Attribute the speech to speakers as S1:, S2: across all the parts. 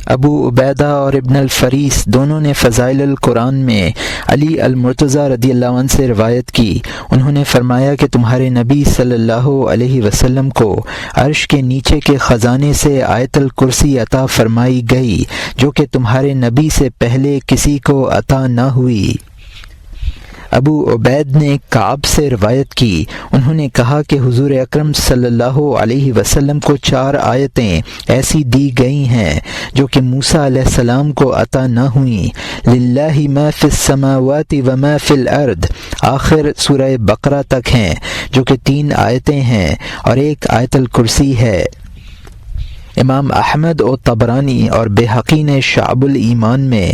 S1: ابو عبیدہ اور ابن الفریس دونوں نے فضائل القرآن میں علی المرتضیٰ رضی اللہ عنہ سے روایت کی۔ انہوں نے فرمایا کہ تمہارے نبی صلی اللہ علیہ وسلم کو عرش کے نیچے کے خزانے سے آیت الکرسی عطا فرمائی گئی، جو کہ تمہارے نبی سے پہلے کسی کو عطا نہ ہوئی۔ ابو عبید نے کعب سے روایت کی، انہوں نے کہا کہ حضور اکرم صلی اللہ علیہ وسلم کو 4 آیتیں ایسی دی گئی ہیں جو کہ موسیٰ علیہ السلام کو عطا نہ ہوئیں۔ للہ ما فی السماوات و ما فی الارض آخر سورہ بقرہ تک ہیں، جو کہ 3 آیتیں ہیں اور 1 آیت الکرسی ہے۔ امام احمد و طبرانی اور بہقی نے شعب الایمان میں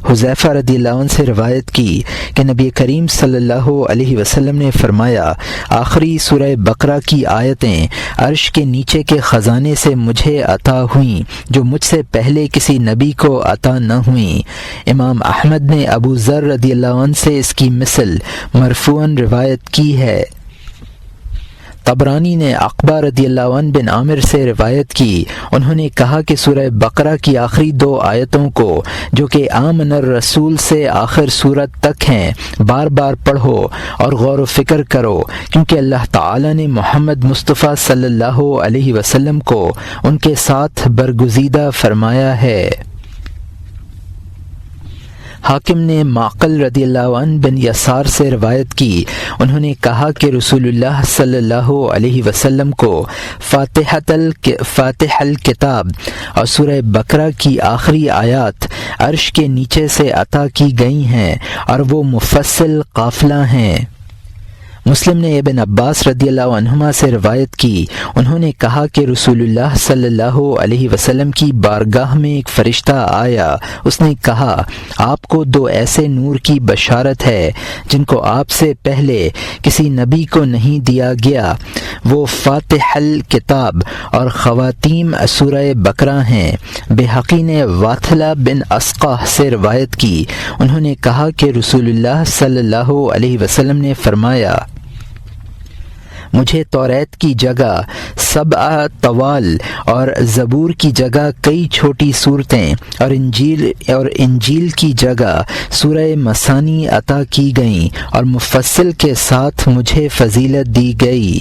S1: حذیفہ رضی اللہ عنہ سے روایت کی کہ نبی کریم صلی اللہ علیہ وسلم نے فرمایا، آخری سورہ بقرہ کی آیتیں عرش کے نیچے کے خزانے سے مجھے عطا ہوئیں، جو مجھ سے پہلے کسی نبی کو عطا نہ ہوئیں۔ امام احمد نے ابو ذر رضی اللہ عنہ سے اس کی مثل مرفوعاً روایت کی ہے۔ طبرانی نے عقبہ رضی اللہ عنہ بن عامر سے روایت کی، انہوں نے کہا کہ سورہ بقرہ کی آخری 2 آیتوں کو، جو کہ آمن الرسول سے آخر سورت تک ہیں، بار بار پڑھو اور غور و فکر کرو، کیونکہ اللہ تعالی نے محمد مصطفیٰ صلی اللہ علیہ وسلم کو ان کے ساتھ برگزیدہ فرمایا ہے۔ حاکم نے معقل رضی اللہ عنہ بن یسار سے روایت کی، انہوں نے کہا کہ رسول اللہ صلی اللہ علیہ وسلم کو فاتح الکتاب اور سورہ بقرہ کی آخری آیات عرش کے نیچے سے عطا کی گئی ہیں اور وہ مفصل قافلہ ہیں۔ مسلم نے ابن عباس رضی اللہ عنہما سے روایت کی، انہوں نے کہا کہ رسول اللہ صلی اللہ علیہ وسلم کی بارگاہ میں ایک فرشتہ آیا، اس نے کہا، آپ کو 2 ایسے نور کی بشارت ہے جن کو آپ سے پہلے کسی نبی کو نہیں دیا گیا، وہ فاتح الکتاب اور خواتیم سورہ بقرہ ہیں۔ بہقی نے واثلہ بن اسقہ سے روایت کی، انہوں نے کہا کہ رسول اللہ صلی اللہ علیہ وسلم نے فرمایا، مجھے توریت کی جگہ 7 طوال اور زبور کی جگہ کئی چھوٹی صورتیں اور انجیل کی جگہ سورہ مثانی عطا کی گئیں اور مفصل کے ساتھ مجھے فضیلت دی گئی۔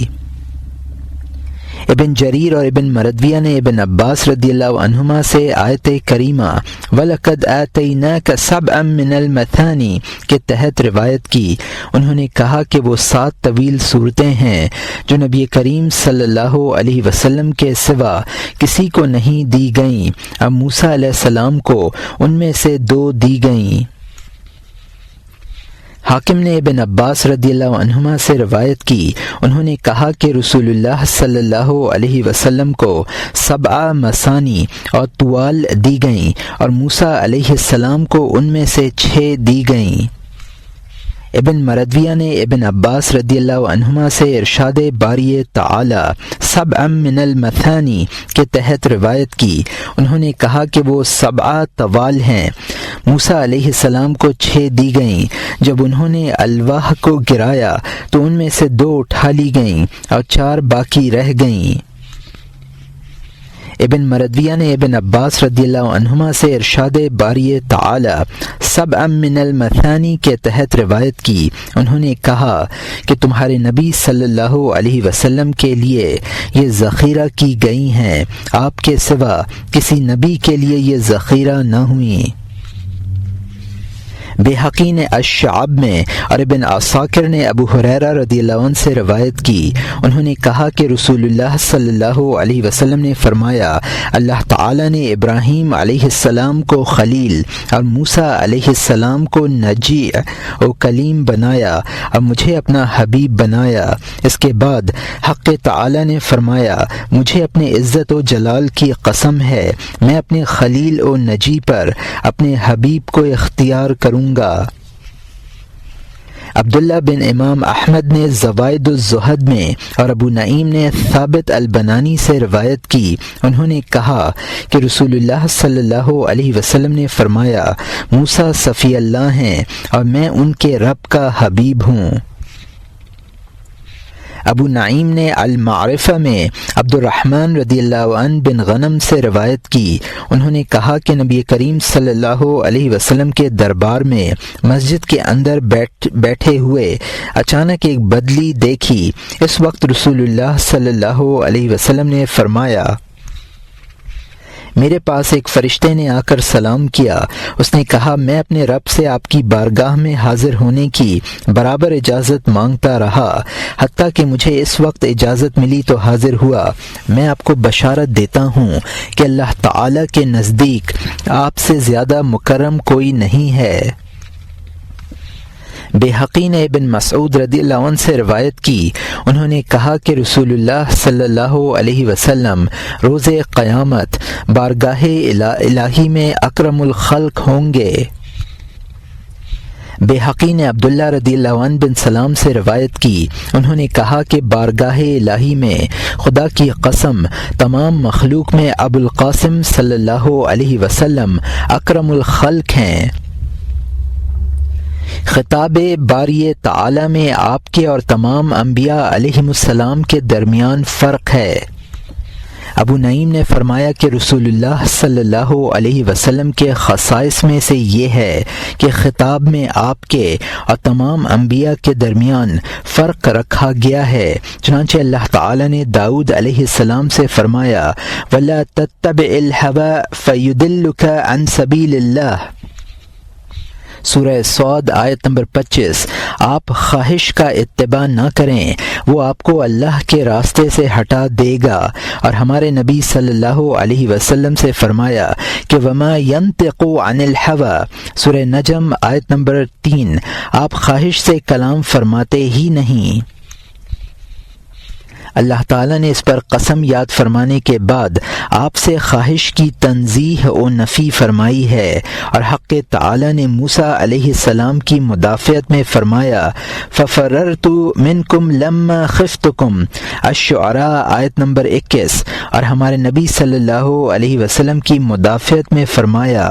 S1: ابن جریر اور ابن مردویہ نے ابن عباس رضی اللہ عنہما سے آیت کریمہ وَلَقَدْ آتَيْنَاكَ سَبْعًا مِّنَ الْمَثَانِي کے تحت روایت کی، انہوں نے کہا کہ وہ 7 طویل صورتیں ہیں جو نبی کریم صلی اللہ علیہ وسلم کے سوا کسی کو نہیں دی گئیں، اب موسیٰ علیہ السلام کو ان میں سے 2 دی گئیں۔ حاکم نے ابن عباس رضی اللہ عنہما سے روایت کی، انہوں نے کہا کہ رسول اللہ صلی اللہ علیہ وسلم کو 7 مثانی اور طوال دی گئیں اور موسیٰ علیہ السلام کو ان میں سے 6 دی گئیں۔ ابن مردویہ نے ابن عباس رضی اللہ عنہما سے ارشاد باری تعالی 7 من المثانی کے تحت روایت کی، انہوں نے کہا کہ وہ 7 طوال ہیں، موسیٰ علیہ السلام کو 6 دی گئیں، جب انہوں نے الواح کو گرایا تو ان میں سے 2 اٹھا لی گئیں اور 4 باقی رہ گئیں۔ ابن مردویہ نے ابن عباس رضی اللہ عنہما سے ارشاد باری تعالی 7 من المثانی کے تحت روایت کی، انہوں نے کہا کہ تمہارے نبی صلی اللہ علیہ وسلم کے لیے یہ ذخیرہ کی گئی ہیں، آپ کے سوا کسی نبی کے لیے یہ ذخیرہ نہ ہوئیں۔ بہقی نے الشعب میں اور ابن عساکر نے ابو ہریرہ رضی اللہ عنہ سے روایت کی، انہوں نے کہا کہ رسول اللہ صلی اللہ علیہ وسلم نے فرمایا، اللہ تعالی نے ابراہیم علیہ السلام کو خلیل اور موسیٰ علیہ السلام کو نجی و کلیم بنایا اور مجھے اپنا حبیب بنایا۔ اس کے بعد حق تعالی نے فرمایا، مجھے اپنے عزت و جلال کی قسم ہے، میں اپنے خلیل و نجی پر اپنے حبیب کو اختیار کروں گا۔ عبداللہ بن امام احمد نے زوائد الزہد میں اور ابو نعیم نے ثابت البنانی سے روایت کی، انہوں نے کہا کہ رسول اللہ صلی اللہ علیہ وسلم نے فرمایا، موسیٰ صفی اللہ ہیں اور میں ان کے رب کا حبیب ہوں۔ ابو نعیم نے المعرفہ میں عبد الرحمن رضی اللہ عنہ بن غنم سے روایت کی، انہوں نے کہا کہ نبی کریم صلی اللہ علیہ وسلم کے دربار میں مسجد کے اندر بیٹھے ہوئے اچانک ایک بدلی دیکھی۔ اس وقت رسول اللہ صلی اللہ علیہ وسلم نے فرمایا، میرے پاس ایک فرشتے نے آ کر سلام کیا۔ اس نے کہا، میں اپنے رب سے آپ کی بارگاہ میں حاضر ہونے کی برابر اجازت مانگتا رہا، حتیٰ کہ مجھے اس وقت اجازت ملی تو حاضر ہوا۔ میں آپ کو بشارت دیتا ہوں کہ اللہ تعالی کے نزدیک آپ سے زیادہ مکرم کوئی نہیں ہے۔ بیہقی نے ابن مسعود رضی اللہ عنہ سے روایت کی، انہوں نے کہا کہ رسول اللہ صلی اللہ علیہ وسلم روز قیامت بارگاہ الہی میں اکرم الخلق ہوں گے۔ بیہقی نے عبداللہ رضی اللہ عنہ بن سلام سے روایت کی، انہوں نے کہا کہ بارگاہ الہی میں خدا کی قسم تمام مخلوق میں ابو القاسم صلی اللہ علیہ وسلم اکرم الخلق ہیں۔ خطاب باری تعالی میں آپ کے اور تمام انبیاء علیہم السلام کے درمیان فرق ہے۔ ابو نعیم نے فرمایا کہ رسول اللہ صلی اللہ علیہ وسلم کے خصائص میں سے یہ ہے کہ خطاب میں آپ کے اور تمام انبیاء کے درمیان فرق رکھا گیا ہے، چنانچہ اللہ تعالی نے داؤد علیہ السلام سے فرمایا، وَلَا تَتَّبِعِ الْهَوَىٰ فَيُضِلُّكَ عَنْ سَبِيلِ اللَّهِ۔ سورہ صاد آیت نمبر 25۔ آپ خواہش کا اتباع نہ کریں، وہ آپ کو اللہ کے راستے سے ہٹا دے گا۔ اور ہمارے نبی صلی اللہ علیہ وسلم سے فرمایا کہ وما ينطق عن الهوى، سورہ نجم آیت نمبر 3، آپ خواہش سے کلام فرماتے ہی نہیں۔ اللہ تعالیٰ نے اس پر قسم یاد فرمانے کے بعد آپ سے خواہش کی تنزیہ و نفی فرمائی ہے، اور حق تعالیٰ نے موسیٰ علیہ السلام کی مدافعت میں فرمایا، فَفَرَرْتُ مِنْكُمْ لَمَّا خِفْتُكُمْ، الشعراء آیت نمبر 21۔ اور ہمارے نبی صلی اللہ علیہ وسلم کی مدافعت میں فرمایا،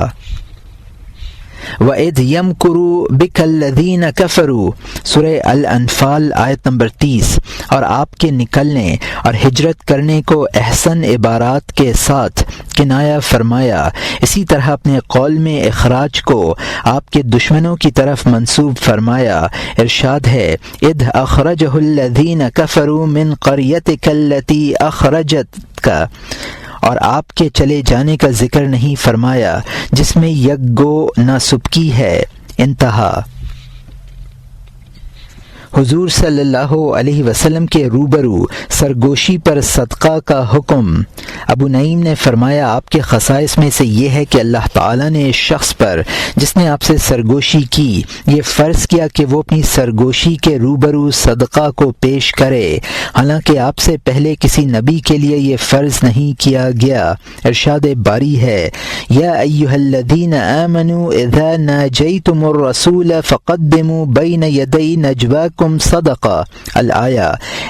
S1: وَإِذْ يَمْكُرُ بِكَ الَّذِينَ كَفَرُوا، سورہ الانفال آیت نمبر 30۔ اور آپ کے نکلنے اور ہجرت کرنے کو احسن عبارات کے ساتھ کنایہ فرمایا۔ اسی طرح اپنے قول میں اخراج کو آپ کے دشمنوں کی طرف منسوب فرمایا۔ ارشاد ہے، اِذْ أَخْرَجَهُ الَّذِينَ كَفَرُوا مِنْ قَرْيَتِكَ الَّتِي أَخْرَجَتْكَ، اور آپ کے چلے جانے کا ذکر نہیں فرمایا جس میں یک گو ناسبکی ہے۔ انتہا۔ حضور صلی اللہ علیہ وسلم کے روبرو سرگوشی پر صدقہ کا حکم۔ ابو نعیم نے فرمایا، آپ کے خصائص میں سے یہ ہے کہ اللہ تعالیٰ نے اس شخص پر جس نے آپ سے سرگوشی کی یہ فرض کیا کہ وہ اپنی سرگوشی کے روبرو صدقہ کو پیش کرے، حالانکہ آپ سے پہلے کسی نبی کے لیے یہ فرض نہیں کیا گیا۔ ارشاد باری ہے، یا ایھا الذین آمنوا اذا ناجیتم الرسول فقدموا بین یدی نجواکم صدقہ، الآیہ۔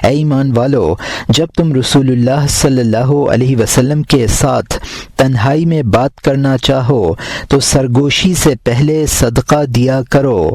S1: اے ایمان والو، جب تم رسول اللہ صلی اللہ علیہ وسلم کے ساتھ تنہائی میں بات کرنا چاہو تو سرگوشی سے پہلے صدقہ دیا کرو۔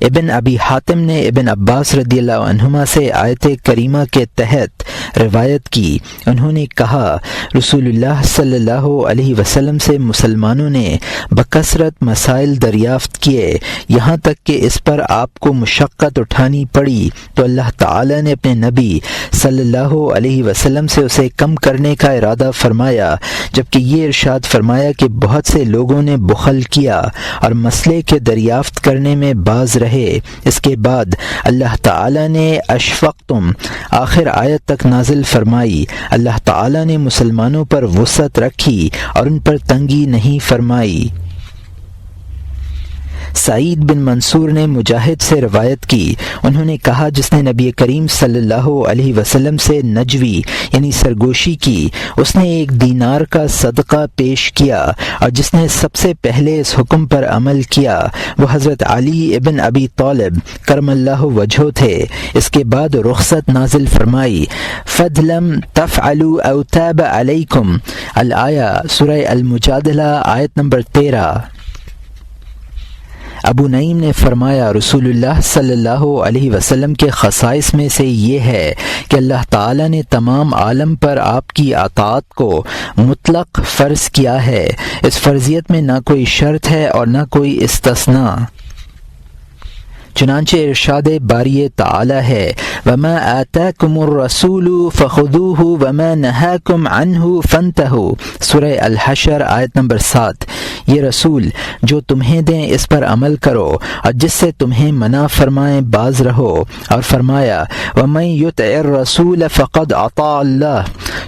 S1: ابن ابی حاتم نے ابن عباس رضی اللہ عنہما سے آیت کریمہ کے تحت روایت کی، انہوں نے کہا، رسول اللہ صلی اللہ علیہ وسلم سے مسلمانوں نے بکثرت مسائل دریافت کیے، یہاں تک کہ اس پر آپ کو مشقت اٹھانی پڑی تو اللہ تعالی نے اپنے نبی صلی اللہ علیہ وسلم سے اسے کم کرنے کا ارادہ فرمایا، جبکہ یہ ارشاد فرمایا کہ بہت سے لوگوں نے بخل کیا اور مسئلے کے دریافت کرنے میں باز رہے۔ اس کے بعد اللہ تعالی نے اشفقتم آخر آیت تک نازل فرمائی۔ اللہ تعالی نے مسلمانوں پر وسعت رکھی اور ان پر تنگی نہیں فرمائی۔ سعید بن منصور نے مجاہد سے روایت کی، انہوں نے کہا، جس نے نبی کریم صلی اللہ علیہ وسلم سے نجوی یعنی سرگوشی کی، اس نے 1 دینار کا صدقہ پیش کیا، اور جس نے سب سے پہلے اس حکم پر عمل کیا وہ حضرت علی ابن ابی طالب کرم اللہ وجہہ تھے۔ اس کے بعد رخصت نازل فرمائی، فَضْلَمْ تَفْعَلُوا أَوْ تَابَ عَلَيْكُمْ، الآیہ، سورہ المجادلہ آیت نمبر 13۔ ابو نعیم نے فرمایا رسول اللہ صلی اللہ علیہ وسلم کے خصائص میں سے یہ ہے کہ اللہ تعالی نے تمام عالم پر آپ کی اطاعت کو مطلق فرض کیا ہے، اس فرضیت میں نہ کوئی شرط ہے اور نہ کوئی استثناء۔ چنانچہ ارشاد باری تعالی ہے وما آتاکم الرسول فخذوہ وما نہاکم عنہ فانتہوا، سورہ الحشر آیت نمبر 7۔ یہ رسول جو تمہیں دیں اس پر عمل کرو اور جس سے تمہیں منع فرمائیں باز رہو، اور فرمایا ومن یطع الرسول فقد اطاع اللہ،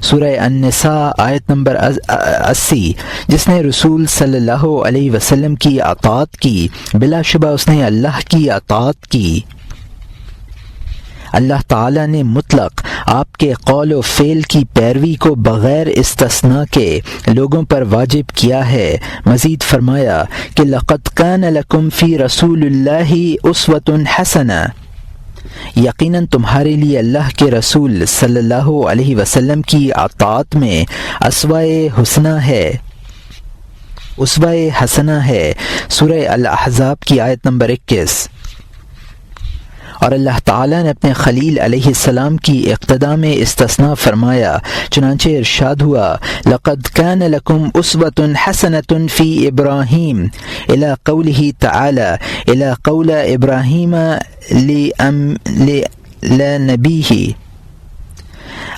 S1: سورہ النساء آیت نمبر 80۔ جس نے رسول صلی اللہ علیہ وسلم کی اطاعت کی بلا شبہ اس نے اللہ کی اطاعت کی۔ اللہ تعالی نے مطلق آپ کے قول و فعل کی پیروی کو بغیر استثناء کے لوگوں پر واجب کیا ہے۔ مزید فرمایا کہ لقد کان لکم فی رسول اللہ اسوۃ حسنہ، یقیناً تمہارے لیے اللہ کے رسول صلی اللہ علیہ وسلم کی اطاعت میں اسوۂ حسنہ ہے، سورہ الاحزاب کی آیت نمبر 21۔ اور اللہ تعالیٰ نے اپنے خلیل علیہ السلام کی اقتداء میں استثناء فرمایا، چنانچہ ارشاد ہوا لقد كان لكم أسوة حسنة في إبراهيم إلى قوله تعالى إلى قول إبراهيم لنبيه۔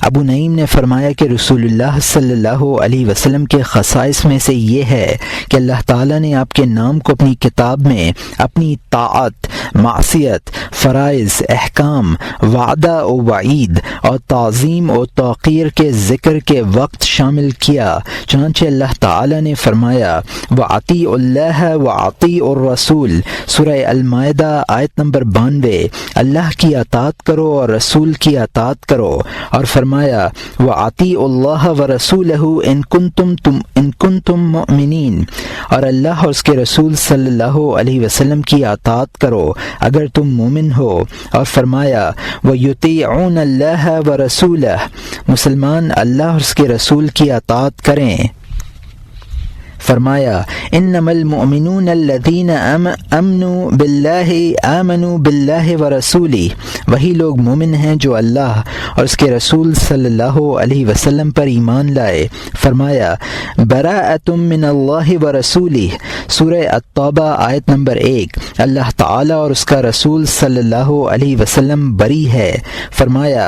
S1: ابو نعیم نے فرمایا کہ رسول اللہ صلی اللہ علیہ وسلم کے خصائص میں سے یہ ہے کہ اللہ تعالیٰ نے آپ کے نام کو اپنی کتاب میں اپنی طاعت، معصیت، فرائض، احکام، وعدہ و وعید اور تعظیم و توقیر کے ذکر کے وقت شامل کیا۔ چنانچہ اللہ تعالیٰ نے فرمایا وَأَطِیعُوا اللَّهَ وَأَطِیعُوا الرَّسُولَ، سورہ المائدہ آیت نمبر 92۔ اللہ کی اطاعت کرو اور رسول کی اطاعت کرو، اور فرمایا وَأَطِیعُوا اللَّهَ وَرَسُولَهُ إِن كُنتُم مُؤْمِنِینَ، اور اللہ اور اس کے رسول صلی اللہ علیہ وسلم کی اطاعت کرو اگر تم مومن ہو، اور فرمایا وَيُطِیعُونَ اللَّهَ وَرَسُولَهُ، مسلمان اللہ اور اس کے رسول کی اطاعت کریں۔ فرمایا انما المؤمنون الذین آمنوا باللہ ورسولہ، وہی لوگ مومن ہیں جو اللہ اور اس کے رسول صلی اللہ علیہ وسلم پر ایمان لائے۔ فرمایا براءۃ من اللہ ورسولہ، سورہ التوبہ آیت نمبر 1۔ اللہ تعالی اور اس کا رسول صلی اللہ علیہ وسلم بری ہے۔ فرمایا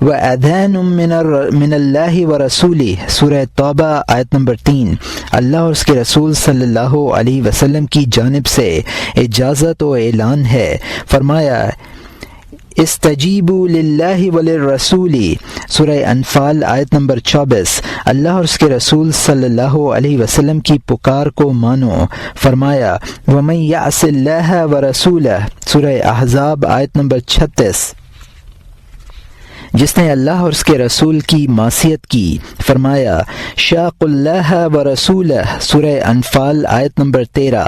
S1: وَأَذَانٌ مِّنَ اللَّهِ وَرَسُولِهِ، سورہ توبہ آیت نمبر 3۔ اللہ اور اس کے رسول صلی اللہ علیہ وسلم کی جانب سے اجازت و اعلان ہے۔ فرمایا استجیبوا للہ وللرسول، سورہ انفال آیت نمبر 24۔ اللہ اور اس کے رسول صلی اللہ علیہ وسلم کی پکار کو مانو۔ فرمایا ومن یعص اللہ ورسولہ، سورہ احزاب آیت نمبر 36۔ جس نے اللہ اور اس کے رسول کی معصیت کی، فرمایا شاق اللہ ورسولہ، سورہ انفال آیت نمبر 13۔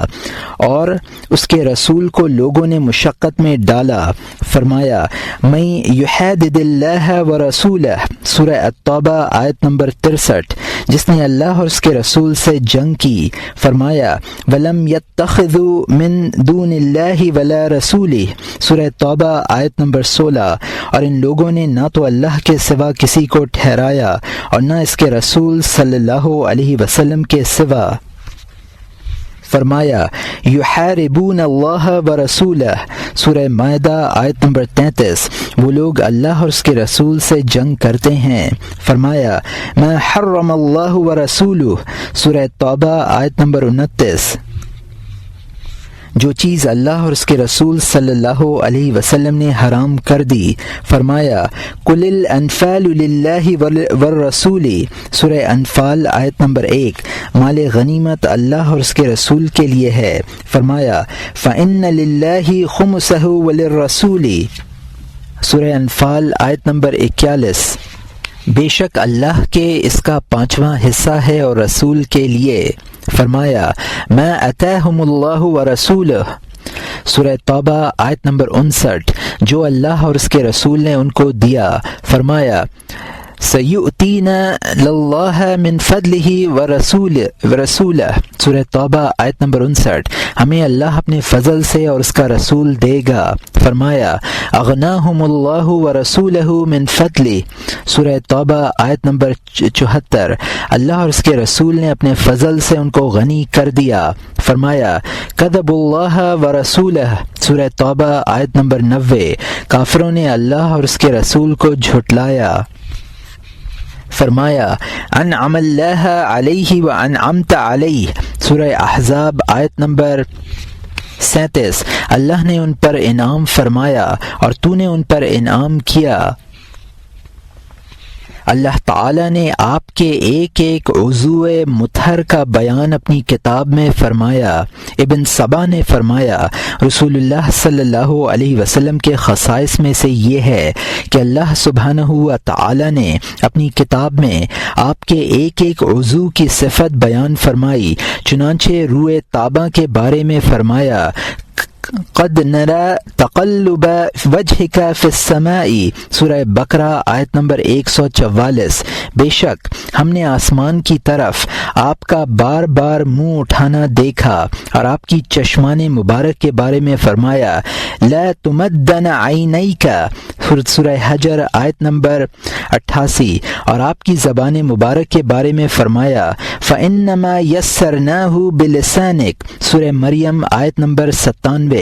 S1: اور اس کے رسول کو لوگوں نے مشقت میں ڈالا۔ فرمایا من یحادد اللہ ورسولہ، سورہ التوبہ آیت نمبر 63۔ جس نے اللہ اور اس کے رسول سے جنگ کی، فرمایا ولم یتخذوا من دون اللہ ولا رسولہ، سورہ توبہ آیت نمبر 16۔ اور ان لوگوں نے نہ تو اللہ کے سوا کسی کو ٹھہرایا اور نہ اس کے رسول صلی اللہ علیہ وسلم کے سوا۔ فرمایا یحاربون اللہ ورسولہ، سورہ مائدہ آیت نمبر 33۔ وہ لوگ اللہ اور اس کے رسول سے جنگ کرتے ہیں۔ فرمایا ما حرم اللہ ورسولہ، سورہ توبہ آیت نمبر 29۔ جو چیز اللہ اور اس کے رسول صلی اللہ علیہ وسلم نے حرام کر دی، فرمایا قل الانفال للہ والرسول، سورہ انفال آیت نمبر 1۔ مال غنیمت اللہ اور اس کے رسول کے لیے ہے۔ فرمایا فإن للہ خمسہ وللرسول، سورہ انفال آیت نمبر 41۔ بے شک اللہ کے اس کا 5واں حصہ ہے اور رسول کے لیے۔ فرمایا ما اتاہم اللہ ورسولہ، سورہ توبہ آیت نمبر 59۔ جو اللہ اور اس کے رسول نے ان کو دیا۔ فرمایا سیؤتینا للہ من فضلہ ورسولہ سورہ توبہ آیت نمبر 59۔ ہمیں اللہ اپنے فضل سے اور اس کا رسول دے گا۔ فرمایا اغناہم اللہ ورسولہ من فضلہ سورہ توبہ آیت نمبر 74۔ اللہ اور اس کے رسول نے اپنے فضل سے ان کو غنی کر دیا۔ فرمایا کذب اللہ ورسولہ سورہ توبہ آیت نمبر 90۔ کافروں نے اللہ اور اس کے رسول کو جھٹلایا۔ فرمایا انعم اللہ علیہ وانعمت علیہ سورہ احزاب آیت نمبر 37۔ اللہ نے ان پر انعام فرمایا اور تو نے ان پر انعام کیا۔ اللہ تعالیٰ نے آپ کے ایک ایک عضو مطہر کا بیان اپنی کتاب میں فرمایا۔ ابن سبا نے فرمایا رسول اللہ صلی اللہ علیہ وسلم کے خصائص میں سے یہ ہے کہ اللہ سبحانہ و تعالیٰ نے اپنی کتاب میں آپ کے ایک ایک عضو کی صفت بیان فرمائی۔ چنانچہ روئے تاباں کے بارے میں فرمایا قد نرى تقلب وجهك في السماء سورہ بقرہ آیت نمبر 144۔ بے شک ہم نے آسمان کی طرف آپ کا بار بار منہ اٹھانا دیکھا۔ اور آپ کی چشمان مبارک کے بارے میں فرمایا لا تمدن عینیک سورہ حجر آیت نمبر 88۔ اور آپ کی زبان مبارک کے بارے میں فرمایا فإنما يسرناه بلسانك سورہ مریم آیت نمبر 97۔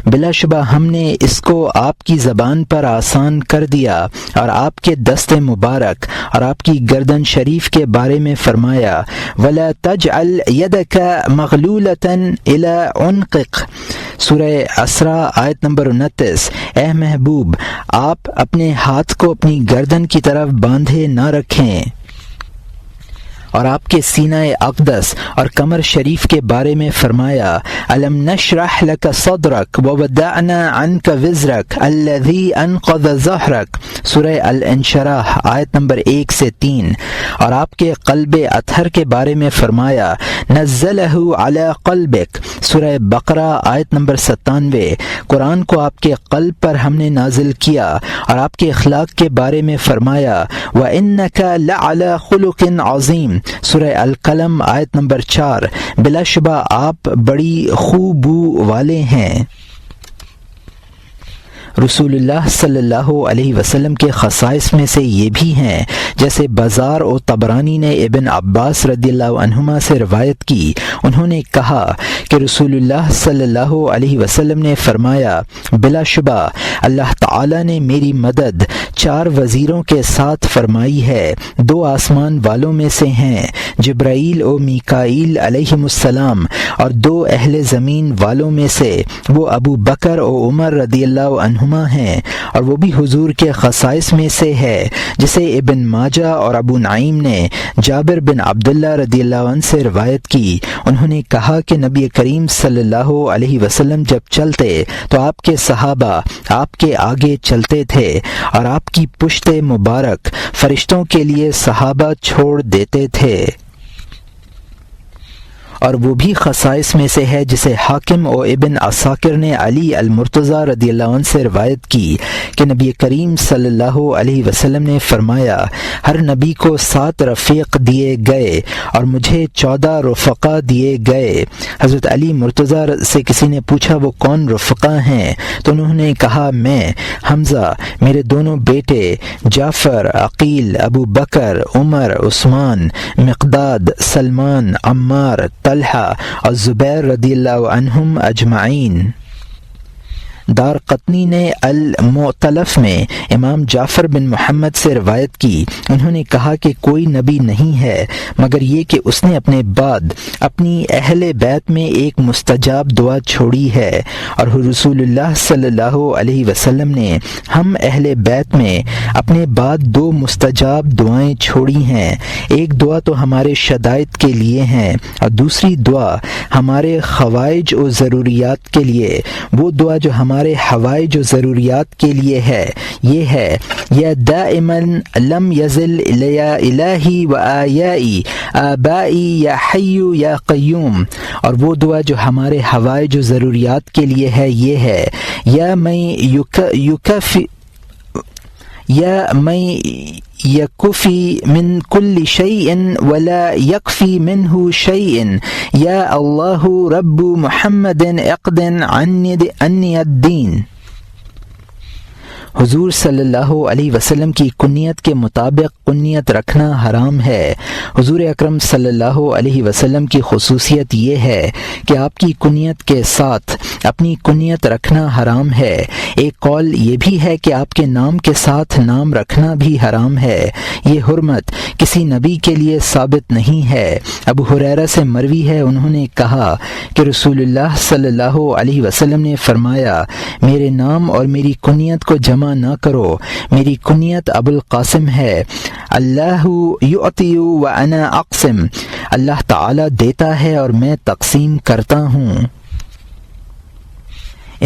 S1: بلا شبہ ہم نے اس کو آپ کی زبان پر آسان کر دیا۔ اور آپ کے دست مبارک اور آپ کی گردن شریف کے بارے میں فرمایا ولا تجعل يدك مغلولة الى عنقك سورہ اسراء آیت نمبر 29۔ اے محبوب آپ اپنے ہاتھ کو اپنی گردن کی طرف باندھے نہ رکھیں۔ اور آپ کے سینہ اقدس اور کمر شریف کے بارے میں فرمایا الم نشرح لك صدرك ووضعنا عنك وزرك الذي انقض ظهرك سورہ الانشراح آیت نمبر 1 سے 3۔ اور آپ کے قلب اطہر کے بارے میں فرمایا نزلہ علی قلبک سورہ بقرہ آیت نمبر 97۔ قرآن کو آپ کے قلب پر ہم نے نازل کیا۔ اور آپ کے اخلاق کے بارے میں فرمایا وَإِنَّكَ لَعَلَى خُلُقٍ عَظِيمٍ سورہ القلم آیت نمبر 4۔ بلا شبہ آپ بڑی خوبو والے ہیں۔ رسول اللہ صلی اللہ علیہ وسلم کے خصائص میں سے یہ بھی ہیں جیسے بازار و طبرانی نے ابن عباس رضی اللہ عنہما سے روایت کی۔ انہوں نے کہا کہ رسول اللہ صلی اللہ علیہ وسلم نے فرمایا بلا شبہ اللہ تعالی نے میری مدد 4 وزیروں کے ساتھ فرمائی ہے۔ 2 آسمان والوں میں سے ہیں جبرائیل و میکائیل علیہم السلام، اور 2 اہل زمین والوں میں سے وہ ابو بکر و عمر رضی اللہ عنہما ہیں۔ اور وہ بھی حضور کے خصائص میں سے ہے جسے ابن ماجہ اور ابو نعیم نے جابر بن عبداللہ رضی اللہ عنہ سے روایت کی۔ انہوں نے کہا کہ نبی کریم صلی اللہ علیہ وسلم جب چلتے تو آپ کے صحابہ آپ کے آگے چلتے تھے، اور آپ کی پشت مبارک فرشتوں کے لیے صحابہ چھوڑ دیتے تھے۔ اور وہ بھی خصائص میں سے ہے جسے حاکم و ابن عساکر نے علی المرتضیٰ رضی اللہ عنہ سے روایت کی کہ نبی کریم صلی اللہ علیہ وسلم نے فرمایا ہر نبی کو 7 رفیق دیے گئے اور مجھے 14 رفقا دیے گئے۔ حضرت علی مرتضیٰ سے کسی نے پوچھا وہ کون رفقا ہیں؟ تو انہوں نے کہا میں، حمزہ، میرے دونوں بیٹے جعفر، عقیل، ابو بکر، عمر، عثمان، مقداد، سلمان، عمار، طلحہ اور زبیر رضی اللہ عنہم اجمعین۔ دار قطنی نے المؤتلف میں امام جعفر بن محمد سے روایت کی۔ انہوں نے کہا کہ کوئی نبی نہیں ہے مگر یہ کہ اس نے اپنے بعد اپنی اہل بیت میں ایک مستجاب دعا چھوڑی ہے، اور رسول اللہ صلی اللہ علیہ وسلم نے ہم اہل بیت میں اپنے بعد 2 مستجاب دعائیں چھوڑی ہیں۔ ایک دعا تو ہمارے شدائد کے لیے ہیں اور دوسری دعا ہمارے خوائج و ضروریات کے لیے۔ وہ دعا جو ہمارے حوائج و ضروریات کے لیے ہے یہ ہے یا دائما لم یزل یا الہی و آیائی آبائی یا حی یا قیوم، اور وہ دعا جو ہمارے حوائج و ضروریات کے لیے ہے یہ ہے یا میں يكفي من كل شيء ولا يكفي منه شيء يا الله رب محمد اقض عني الدين۔ حضور صلی اللہ علیہ وسلم کی کنیت کے مطابق کنیت رکھنا حرام ہے۔ حضور اکرم صلی اللہ علیہ وسلم کی خصوصیت یہ ہے کہ آپ کی کنیت کے ساتھ اپنی کنیت رکھنا حرام ہے۔ ایک قول یہ بھی ہے کہ آپ کے نام کے ساتھ نام رکھنا بھی حرام ہے۔ یہ حرمت کسی نبی کے لیے ثابت نہیں ہے۔ ابو ہریرہ سے مروی ہے، انہوں نے کہا کہ رسول اللہ صلی اللہ علیہ وسلم نے فرمایا، میرے نام اور میری کنیت کو جمع نہ کرو، میری کنیت ابو القاسم ہے۔ اللہ یعطی وانا اقسم، اللہ تعالی دیتا ہے اور میں تقسیم کرتا ہوں۔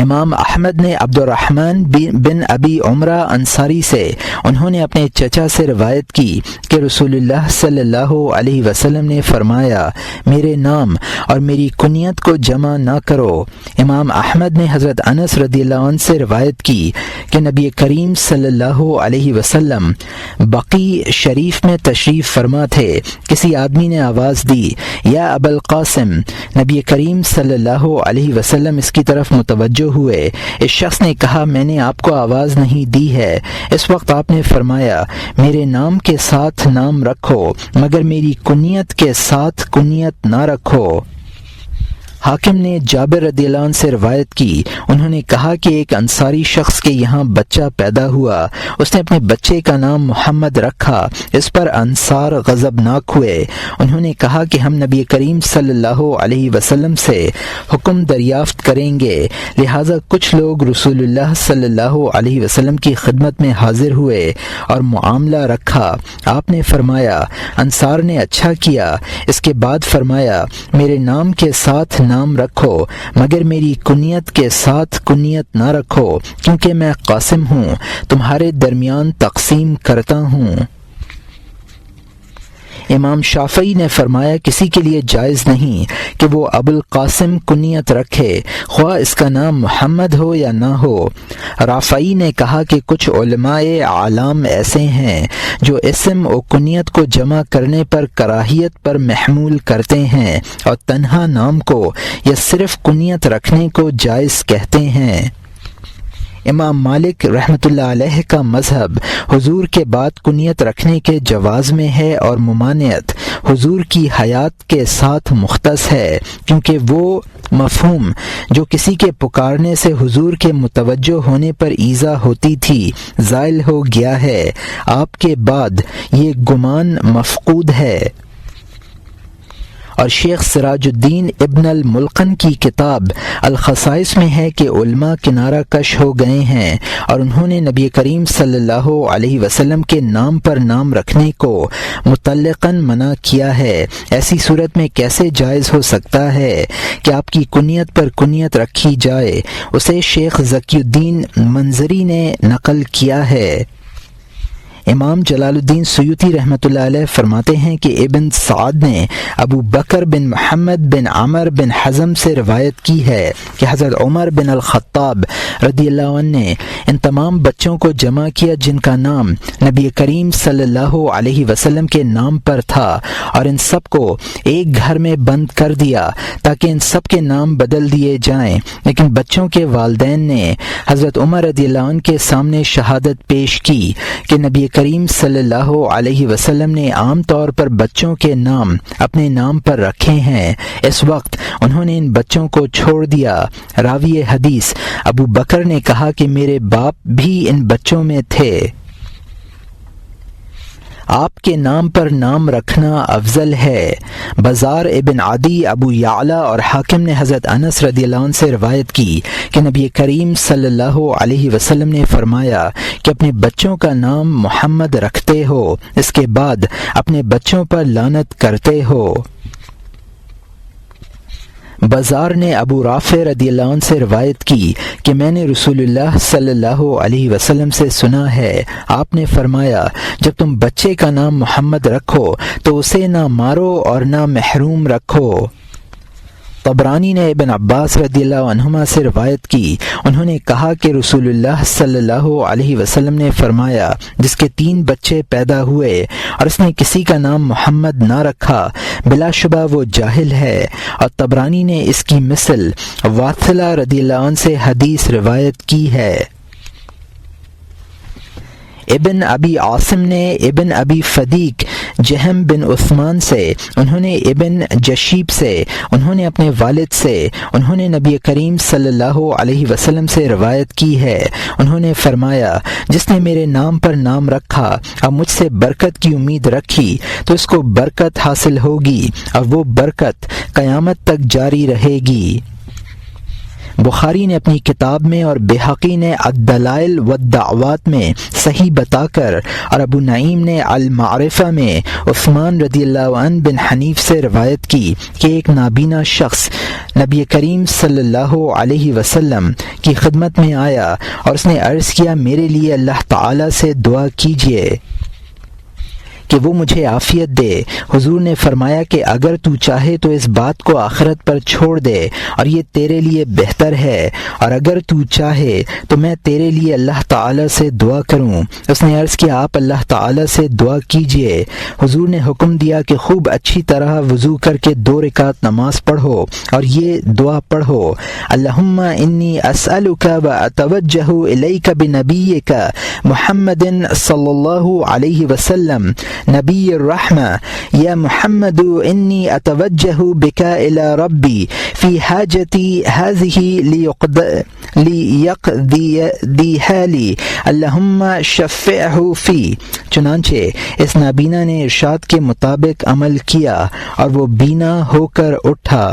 S1: امام احمد نے عبد الرحمن بن ابی عمرہ انصاری سے، انہوں نے اپنے چچا سے روایت کی کہ رسول اللہ صلی اللہ علیہ وسلم نے فرمایا، میرے نام اور میری کنیت کو جمع نہ کرو۔ امام احمد نے حضرت انس رضی اللہ عنہ سے روایت کی کہ نبی کریم صلی اللہ علیہ وسلم بقیع شریف میں تشریف فرما تھے، کسی آدمی نے آواز دی، یا ابا القاسم۔ نبی کریم صلی اللہ علیہ وسلم اس کی طرف متوجہ ہوئے۔ اس شخص نے کہا، میں نے آپ کو آواز نہیں دی ہے۔ اس وقت آپ نے فرمایا، میرے نام کے ساتھ نام رکھو مگر میری کنیت کے ساتھ کنیت نہ رکھو۔ حاکم نے جابر رضی اللہ عنہ سے روایت کی، انہوں نے کہا کہ ایک انصاری شخص کے یہاں بچہ پیدا ہوا، اس نے اپنے بچے کا نام محمد رکھا۔ اس پر انصار غضبناک ہوئے، انہوں نے کہا کہ ہم نبی کریم صلی اللہ علیہ وسلم سے حکم دریافت کریں گے، لہٰذا کچھ لوگ رسول اللہ صلی اللہ علیہ وسلم کی خدمت میں حاضر ہوئے اور معاملہ رکھا۔ آپ نے فرمایا، انصار نے اچھا کیا۔ اس کے بعد فرمایا، میرے نام کے ساتھ نام رکھو مگر میری کنیت کے ساتھ کنیت نہ رکھو، کیونکہ میں قاسم ہوں، تمہارے درمیان تقسیم کرتا ہوں۔ امام شافعی نے فرمایا، کسی کے لیے جائز نہیں کہ وہ ابو القاسم کنیت رکھے، خواہ اس کا نام محمد ہو یا نہ ہو۔ رافعی نے کہا کہ کچھ علماء اعلام ایسے ہیں جو اسم و کنیت کو جمع کرنے پر کراہیت پر محمول کرتے ہیں اور تنہا نام کو یا صرف کنیت رکھنے کو جائز کہتے ہیں۔ امام مالک رحمۃ اللہ علیہ کا مذہب حضور کے بعد کنیت رکھنے کے جواز میں ہے اور ممانعت حضور کی حیات کے ساتھ مختص ہے، کیونکہ وہ مفہوم جو کسی کے پکارنے سے حضور کے متوجہ ہونے پر ایذا ہوتی تھی زائل ہو گیا ہے، آپ کے بعد یہ گمان مفقود ہے۔ اور شیخ سراج الدین ابن الملقن کی کتاب الخصائص میں ہے کہ علماء کنارہ کش ہو گئے ہیں اور انہوں نے نبی کریم صلی اللہ علیہ وسلم کے نام پر نام رکھنے کو مطلقاً منع کیا ہے۔ ایسی صورت میں کیسے جائز ہو سکتا ہے کہ آپ کی کنیت پر کنیت رکھی جائے؟ اسے شیخ ذکی الدین منظری نے نقل کیا ہے۔ امام جلال الدین سیوطی رحمۃ اللہ علیہ فرماتے ہیں کہ ابن سعد نے ابو بکر بن محمد بن عمر بن حزم سے روایت کی ہے کہ حضرت عمر بن الخطاب رضی اللہ عنہ نے ان تمام بچوں کو جمع کیا جن کا نام نبی کریم صلی اللہ علیہ وسلم کے نام پر تھا، اور ان سب کو ایک گھر میں بند کر دیا تاکہ ان سب کے نام بدل دیے جائیں، لیکن بچوں کے والدین نے حضرت عمر رضی اللہ عنہ کے سامنے شہادت پیش کی کہ نبی کریم صلی اللہ علیہ وسلم نے عام طور پر بچوں کے نام اپنے نام پر رکھے ہیں۔ اس وقت انہوں نے ان بچوں کو چھوڑ دیا۔ راوی حدیث ابو بکر نے کہا کہ میرے باپ بھی ان بچوں میں تھے۔ آپ کے نام پر نام رکھنا افضل ہے۔ بزار ابن عدی، ابو یعلا اور حاکم نے حضرت انس رضی اللہ عنہ سے روایت کی کہ نبی کریم صلی اللہ علیہ وسلم نے فرمایا کہ اپنے بچوں کا نام محمد رکھتے ہو، اس کے بعد اپنے بچوں پر لعنت کرتے ہو۔ بزار نے ابو رافع رضی اللہ عنہ سے روایت کی کہ میں نے رسول اللہ صلی اللہ علیہ وسلم سے سنا ہے، آپ نے فرمایا جب تم بچے کا نام محمد رکھو تو اسے نہ مارو اور نہ محروم رکھو۔ طبرانی نے ابن عباس رضی اللہ عنہما سے روایت کی، انہوں نے کہا کہ رسول اللہ صلی اللہ علیہ وسلم نے فرمایا، جس کے 3 بچے پیدا ہوئے اور اس نے کسی کا نام محمد نہ رکھا، بلا شبہ وہ جاہل ہے۔ اور طبرانی نے اس کی مثل واثلہ رضی اللہ عنہ سے حدیث روایت کی ہے۔ ابن ابی عاصم نے ابن ابی فدیق جہم بن عثمان سے، انہوں نے ابن جشیب سے، انہوں نے اپنے والد سے، انہوں نے نبی کریم صلی اللہ علیہ وسلم سے روایت کی ہے، انہوں نے فرمایا، جس نے میرے نام پر نام رکھا اور مجھ سے برکت کی امید رکھی تو اس کو برکت حاصل ہوگی اور وہ برکت قیامت تک جاری رہے گی۔ بخاری نے اپنی کتاب میں اور بحقی نے الدلائل والدعوات میں صحیح بتا کر، اور ابو نعیم نے المعرفہ میں عثمان رضی اللہ عنہ بن حنیف سے روایت کی کہ ایک نابینا شخص نبی کریم صلی اللہ علیہ وسلم کی خدمت میں آیا اور اس نے عرض کیا، میرے لیے اللہ تعالی سے دعا کیجیے کہ وہ مجھے عافیت دے۔ حضور نے فرمایا کہ اگر تو چاہے تو اس بات کو آخرت پر چھوڑ دے اور یہ تیرے لیے بہتر ہے، اور اگر تو چاہے تو میں تیرے لیے اللہ تعالی سے دعا کروں۔ اس نے عرض کیا، آپ اللہ تعالی سے دعا کیجئے۔ حضور نے حکم دیا کہ خوب اچھی طرح وضو کر کے 2 رکعت نماز پڑھو اور یہ دعا پڑھو، اللہم انی اسألک و اتوجہ الیک بنبیک محمد صلی اللہ علیہ وسلم نبی الرحمہ، یا محمد انی اتوجہ بک الی ربی فی حاجتی هذه لیقضیہا لی، اللہم شفعہ فی۔ چنانچہ اس نابینا نے ارشاد کے مطابق عمل کیا اور وہ بینا ہو کر اٹھا۔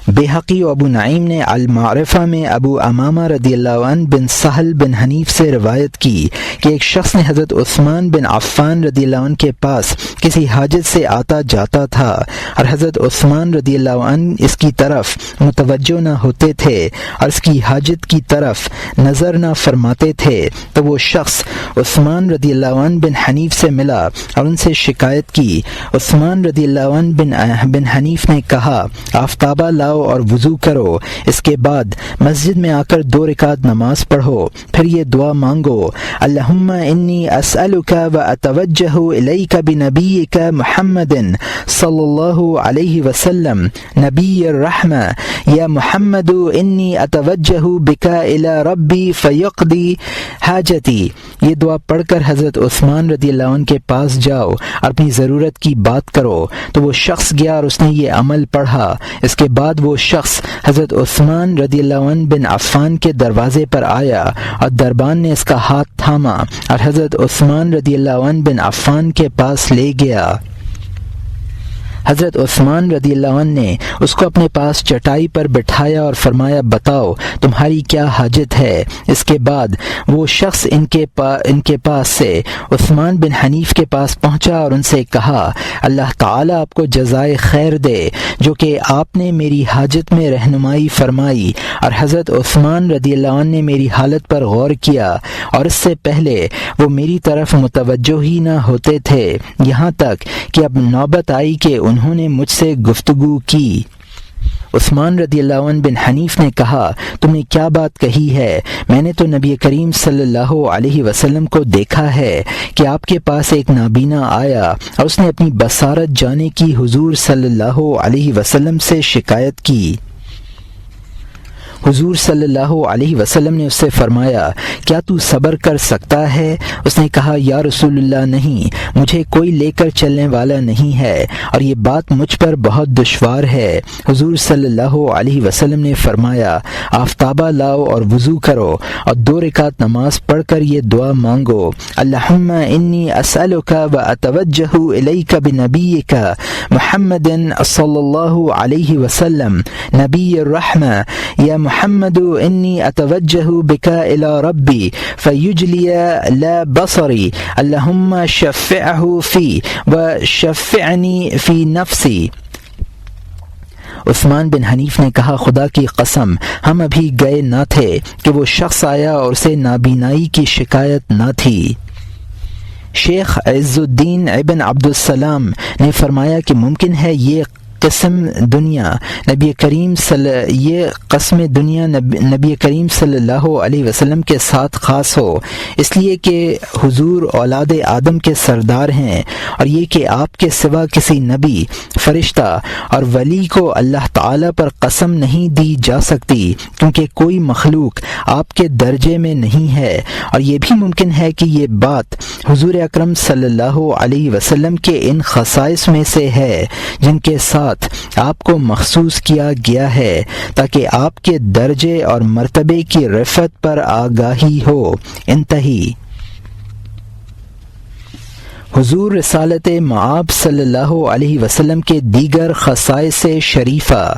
S1: بحقی و ابو نعیم نے المعرفہ میں ابو امامہ رضی اللہ عنہ بن سہل بن حنیف سے روایت کی کہ ایک شخص نے حضرت عثمان بن عفان رضی اللہ عنہ کے پاس کسی حاجت سے آتا جاتا تھا اور حضرت عثمان رضی اللہ عنہ اس کی طرف متوجہ نہ ہوتے تھے اور اس کی حاجت کی طرف نظر نہ فرماتے تھے، تو وہ شخص عثمان رضی اللہ عنہ بن حنیف سے ملا اور ان سے شکایت کی۔ عثمان رضی اللہ عنہ بن حنیف نے کہا، آفتابہ لاؤ اور وضو کرو، اس کے بعد مسجد میں آ کر 2 رکعت نماز پڑھو، پھر یہ دعا مانگو، اللہم انی اسألک و اتوجہ الیک بنبیک محمد صلی اللہ علیہ وسلم نبی الرحمہ، یا محمد انی اتوجہ بک الی ربی فیقضی حاجتی۔ یہ دعا پڑھ کر حضرت عثمان رضی اللہ عنہ کے پاس جاؤ اور اپنی ضرورت کی بات کرو۔ تو وہ شخص گیا اور اس نے یہ عمل پڑھا۔ اس کے بعد وہ شخص حضرت عثمان رضی اللہ عنہ بن عفان کے دروازے پر آیا اور دربان نے اس کا ہاتھ تھاما اور حضرت عثمان رضی اللہ عنہ بن عفان کے پاس لے گیا۔ حضرت عثمان رضی اللہ عنہ نے اس کو اپنے پاس چٹائی پر بٹھایا اور فرمایا، بتاؤ تمہاری کیا حاجت ہے۔ اس کے بعد وہ شخص ان کے پاس سے عثمان بن حنیف کے پاس پہنچا اور ان سے کہا، اللہ تعالیٰ آپ کو جزائے خیر دے جو کہ آپ نے میری حاجت میں رہنمائی فرمائی اور حضرت عثمان رضی اللہ عنہ نے میری حالت پر غور کیا، اور اس سے پہلے وہ میری طرف متوجہ ہی نہ ہوتے تھے، یہاں تک کہ اب نوبت آئی کہ انہوں نے مجھ سے گفتگو کی۔ عثمان رضی اللہ عنہ بن حنیف نے کہا، تم نے کیا بات کہی ہے؟ میں نے تو نبی کریم صلی اللہ علیہ وسلم کو دیکھا ہے کہ آپ کے پاس ایک نابینا آیا اور اس نے اپنی بصارت جانے کی حضور صلی اللہ علیہ وسلم سے شکایت کی۔ حضور صلی اللہ علیہ وسلم نے اس سے فرمایا، کیا تو صبر کر سکتا ہے؟ اس نے کہا، یا رسول اللہ نہیں، مجھے کوئی لے کر چلنے والا نہیں ہے اور یہ بات مجھ پر بہت دشوار ہے۔ حضور صلی اللہ علیہ وسلم نے فرمایا، آفتابہ لاؤ اور وضو کرو اور 2 رکعت نماز پڑھ کر یہ دعا مانگو، اللہم انی اسألک و اتوجہ الیک بنبیک محمد صلی اللہ علیہ وسلم نبی الرحمہ، یا محمد انی اتوجہ بک الی ربی فیجلی لا بصری، اللہم شفعہ فی و شفعنی فی نفسی۔ عثمان بن حنیف نے کہا، خدا کی قسم ہم ابھی گئے نہ تھے کہ وہ شخص آیا اور اسے نابینائی کی شکایت نہ تھی۔ شیخ عز الدین ابن عبدالسلام نے فرمایا کہ ممکن ہے یہ قسم دنیا نبی کریم صلی اللہ علیہ وسلم کے ساتھ خاص ہو، اس لیے کہ حضور اولاد آدم کے سردار ہیں، اور یہ کہ آپ کے سوا کسی نبی، فرشتہ اور ولی کو اللہ تعالی پر قسم نہیں دی جا سکتی، کیونکہ کوئی مخلوق آپ کے درجے میں نہیں ہے، اور یہ بھی ممکن ہے کہ یہ بات حضور اکرم صلی اللہ علیہ وسلم کے ان خصائص میں سے ہے جن کے ساتھ آپ کو مخصوص کیا گیا ہے، تاکہ آپ کے درجے اور مرتبے کی رفعت پر آگاہی ہو۔ انتہی۔ حضور رسالت مآب صلی اللہ علیہ وسلم کے دیگر خصائص شریفہ۔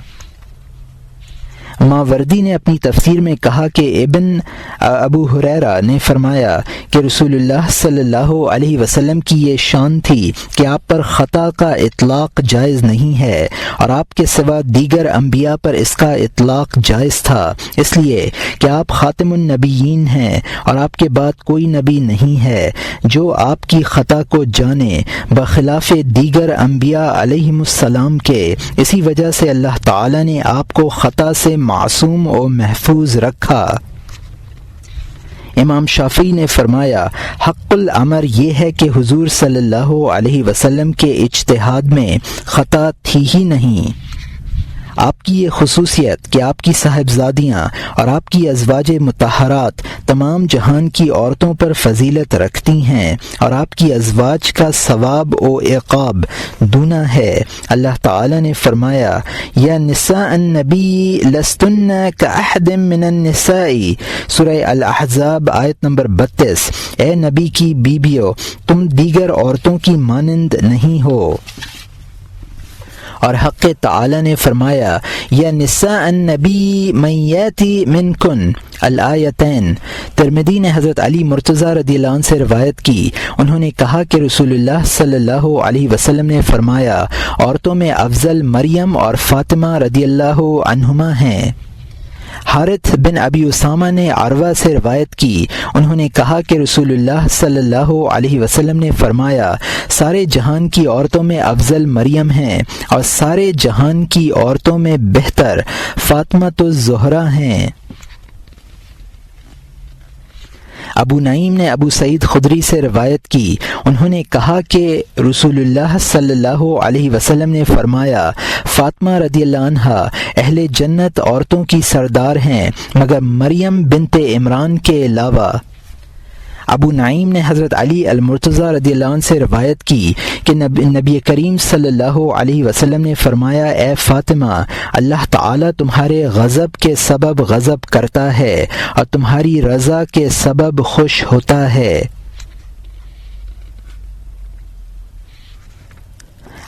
S1: ماوردی نے اپنی تفسیر میں کہا کہ ابن ابو ہریرہ نے فرمایا کہ رسول اللہ صلی اللہ علیہ وسلم کی یہ شان تھی کہ آپ پر خطا کا اطلاق جائز نہیں ہے، اور آپ کے سوا دیگر انبیاء پر اس کا اطلاق جائز تھا، اس لیے کہ آپ خاتم النبیین ہیں اور آپ کے بعد کوئی نبی نہیں ہے جو آپ کی خطا کو جانے، بخلاف دیگر انبیاء علیہم السلام کے۔ اسی وجہ سے اللہ تعالی نے آپ کو خطا سے معصوم و محفوظ رکھا۔ امام شافعی نے فرمایا حق الامر یہ ہے کہ حضور صلی اللہ علیہ وسلم کے اجتہاد میں خطا تھی ہی نہیں۔ آپ کی یہ خصوصیت کہ آپ کی صاحبزادیاں اور آپ کی ازواج مطہرات تمام جہان کی عورتوں پر فضیلت رکھتی ہیں، اور آپ کی ازواج کا ثواب و عقاب دونا ہے۔ اللہ تعالی نے فرمایا یا نساء النبی لستن کاحد من النساء، سورہ الاحزاب آیت نمبر 32۔ اے نبی کی بیویوں، تم دیگر عورتوں کی مانند نہیں ہو۔ اور حق تعالی نے فرمایا یا نساء النبی من یاتی منکن الآیتین۔ ترمذی نے حضرت علی مرتضیٰ رضی اللہ عنہ سے روایت کی، انہوں نے کہا کہ رسول اللہ صلی اللہ علیہ وسلم نے فرمایا عورتوں میں افضل مریم اور فاطمہ رضی اللہ عنہما ہیں۔ حارث بن ابی اسامہ نے عروہ سے روایت کی، انہوں نے کہا کہ رسول اللہ صلی اللہ علیہ وسلم نے فرمایا سارے جہان کی عورتوں میں افضل مریم ہیں، اور سارے جہان کی عورتوں میں بہتر فاطمہ الزہرا ہیں۔ ابو نعیم نے ابو سعید خدری سے روایت کی، انہوں نے کہا کہ رسول اللہ صلی اللہ علیہ وسلم نے فرمایا فاطمہ رضی اللہ عنہا اہل جنت عورتوں کی سردار ہیں مگر مریم بنت عمران کے علاوہ۔ ابو نعیم نے حضرت علی المرتضیٰ رضی اللہ عنہ سے روایت کی کہ نبی کریم صلی اللہ علیہ وسلم نے فرمایا اے فاطمہ، اللہ تعالی تمہارے غضب کے سبب غضب کرتا ہے اور تمہاری رضا کے سبب خوش ہوتا ہے۔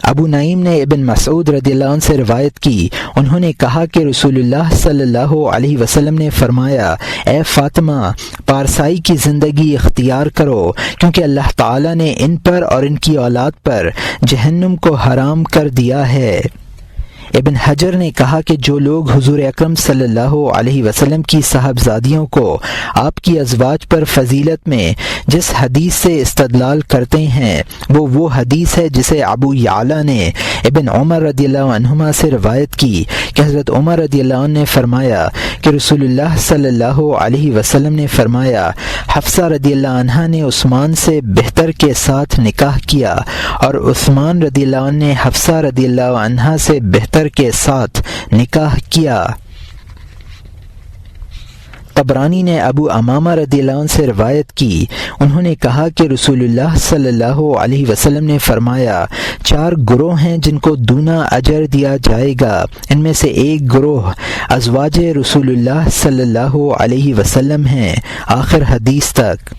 S1: ابو نعیم نے ابن مسعود رضی اللہ عنہ سے روایت کی، انہوں نے کہا کہ رسول اللہ صلی اللہ علیہ وسلم نے فرمایا اے فاطمہ، پارسائی کی زندگی اختیار کرو، کیونکہ اللہ تعالی نے ان پر اور ان کی اولاد پر جہنم کو حرام کر دیا ہے۔ ابن حجر نے کہا کہ جو لوگ حضور اکرم صلی اللہ علیہ وسلم کی صاحبزادیوں کو آپ کی ازواج پر فضیلت میں جس حدیث سے استدلال کرتے ہیں وہ حدیث ہے جسے ابو یعلا نے ابن عمر رضی اللہ عنہما سے روایت کی کہ حضرت عمر رضی اللہ عنہ نے فرمایا کہ رسول اللہ صلی اللہ علیہ وسلم نے فرمایا حفصہ رضی اللہ عنہا نے عثمان سے بہتر کے ساتھ نکاح کیا، اور عثمان رضی اللہ عنہ نے حفصہ رضی اللہ عنہا سے بہتر کے ساتھ نکاح کیا۔ طبرانی نے ابو امامہ رضی اللہ عنہ سے روایت کی، انہوں نے کہا کہ رسول اللہ صلی اللہ علیہ وسلم نے فرمایا 4 گروہ ہیں جن کو دونا اجر دیا جائے گا، ان میں سے ایک گروہ ازواج رسول اللہ صلی اللہ علیہ وسلم ہیں، آخر حدیث تک۔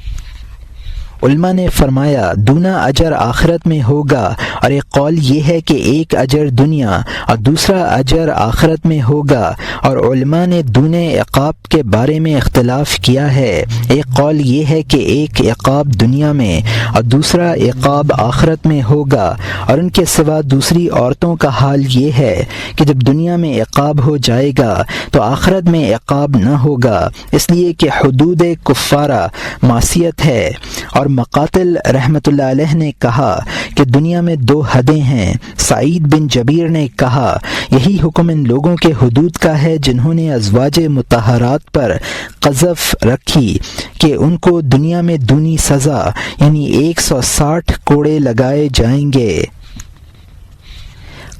S1: علماء نے فرمایا دونا اجر آخرت میں ہوگا، اور ایک قول یہ ہے کہ ایک اجر دنیا اور دوسرا اجر آخرت میں ہوگا، اور علماء نے دونے عقاب کے بارے میں اختلاف کیا ہے۔ ایک قول یہ ہے کہ ایک عقاب دنیا میں اور دوسرا عقاب آخرت میں ہوگا، اور ان کے سوا دوسری عورتوں کا حال یہ ہے کہ جب دنیا میں عقاب ہو جائے گا تو آخرت میں عقاب نہ ہوگا، اس لیے کہ حدود کفارہ معصیت ہے، اور مقاتل رحمۃ اللہ علیہ نے کہا کہ دنیا میں دو حدیں ہیں۔ سعید بن جبیر نے کہا یہی حکم ان لوگوں کے حدود کا ہے جنہوں نے ازواج مطہرات پر قذف رکھی کہ ان کو دنیا میں دونی سزا یعنی 160 کوڑے لگائے جائیں گے۔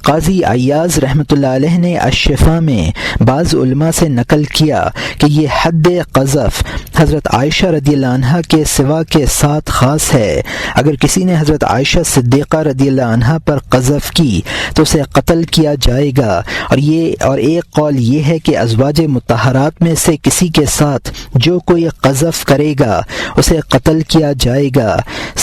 S1: قاضی عیاض رحمۃ اللہ علیہ نے الشفا میں بعض علماء سے نقل کیا کہ یہ حد قذف حضرت عائشہ رضی اللہ عنہا کے سوا کے ساتھ خاص ہے۔ اگر کسی نے حضرت عائشہ صدیقہ رضی اللہ عنہا پر قذف کی تو اسے قتل کیا جائے گا، اور ایک قول یہ ہے کہ ازواج مطہرات میں سے کسی کے ساتھ جو کوئی قذف کرے گا اسے قتل کیا جائے گا۔